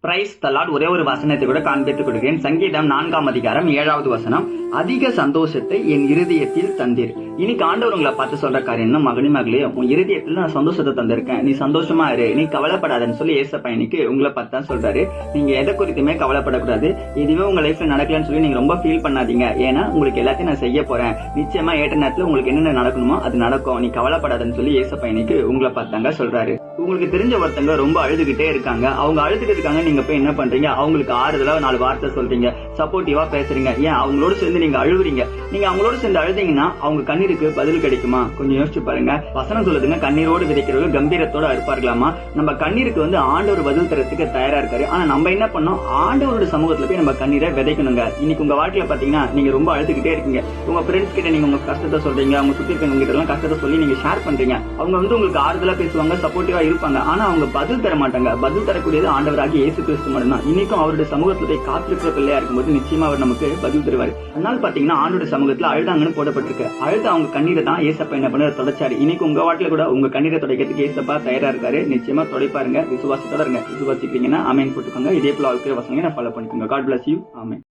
Praise the Lord. ஒரே ஒரு வசனத்தை கூட காண்பித்துக் கொடுக்கிறேன். சங்கீதம் 4ஆம் அதிகாரம் 7வது வசனம். அதிக சந்தோஷத்தை என் இருதயத்தில் தந்தீர். இன்னைக்கு ஆண்டவர் உங்களை பார்த்து சொல்ற காரியம் என்ன? மகனே மகளே, உன் இருதயத்தில் நான் சந்தோஷத்தை தந்திருக்கேன், நீ சந்தோஷமா இரு, நீ கவலைப்படாதன்னு சொல்லி ஏசப்பா இன்னைக்கு உங்களை பார்த்து தான் சொல்றாரு. நீங்க எதை குறித்துமே கவலைப்படக்கூடாது. இதுவே உங்க லைஃப்ல நடக்கலன்னு சொல்லி நீங்க ரொம்ப ஃபீல் பண்ணாதீங்க. ஏன்னா உங்களுக்கு எல்லாத்தையும் நான் செய்ய போறேன். நிச்சயமா ஏற்ற நேரத்துல உங்களுக்கு என்னென்ன நடக்கணுமோ அது நடக்கும். நீ கவலைப்படாதன்னு சொல்லி ஏசப்பா இன்னைக்கு உங்களை பார்த்தாங்க சொல்றாரு. உங்களுக்கு தெரிஞ்ச ஒருத்தங்க ரொம்ப அழுதுகிட்டே இருக்காங்க. அவங்க அழுதுட்டு இருக்காங்க, நீங்க போய் என்ன பண்றீங்க? அவங்களுக்கு ஆறுதலா 4 வார்த்தை சொல்றீங்க, சப்போர்ட்டிவா பேசுறீங்க. ஏன் அவங்களோட சேர்ந்து நீங்க அழுவுறீங்க. நீங்க அவங்களோட சேர்ந்து அழுதீங்கன்னா அவங்க கண்ணீருக்கு பதில் கிடைக்குமா? கொஞ்சம் யோசிச்சு பாருங்க. வசனம் சொல்லுதுங்க, கண்ணீரோடு விதைக்கிறவர்கள் கம்பீரத்தோட அறுப்பார்களாமா. நம்ம கண்ணீருக்கு ஆண்டவர் பதில் தரத்துக்கு தயாரா இருக்காரு. ஆனா நம்ம என்ன பண்ணோம்? ஆண்டவரோட சமூகத்துல போய் நம்ம கண்ணீரை விதைக்கணுங்க. இன்னைக்கு உங்க வாழ்க்கையில பாத்தீங்கன்னா நீங்க ரொம்ப அழுதுகிட்டே இருக்கீங்க. உங்க ஃப்ரெண்ட்ஸ் கிட்ட நீங்க உங்க கஷ்டத்தை சொல்றீங்க, அவங்க சுத்தி இருக்கவங்க கிட்ட எல்லாம் கஷ்டத்தை சொல்லி நீங்க ஷேர் பண்றீங்க. அவங்க உங்களுக்கு ஆறுதலா பேசுவாங்க, சப்போர்ட்டிவா இருப்பாங்க. ஆனா அவங்க பதில் தர மாட்டாங்க. பதில் தரக்கூடியது ஆண்டவராகி இயேசு கிறிஸ்து மட்டும்தான். இன்னைக்கும் அவருடைய சமூகத்துல போய் காத்திருக்கிற பிள்ளையா இருக்கும்போது நிச்சயமா அவர் நமக்கு பதில் தருவாரு. அதனால பாத்தீங்கன்னா ஆண்டோட சமூகத்துல அழுதாங்கன்னு போடப்பட்டிருக்கு. அழுத அவங்க கண்ணீரை தான் ஏசப்பா என்ன பண்ண தொடச்சாரு. இன்னைக்கு உங்க வாழ்க்கையில கூட உங்க கண்ணீரை துடைக்கிறதுக்கு ஏசப்பா தயாரா இருக்காரு. நிச்சயமா துடைப்பாருங்க. விசுவாசத்தோட இருங்க. விசுவாசிக்கிறீங்கன்னா ஆமென் போட்டுக்கோங்க. இதே போல வாழ்க்கை வசனங்களை ஃபாலோ பண்ணிக்கோங்க. God bless you. ஆமென்.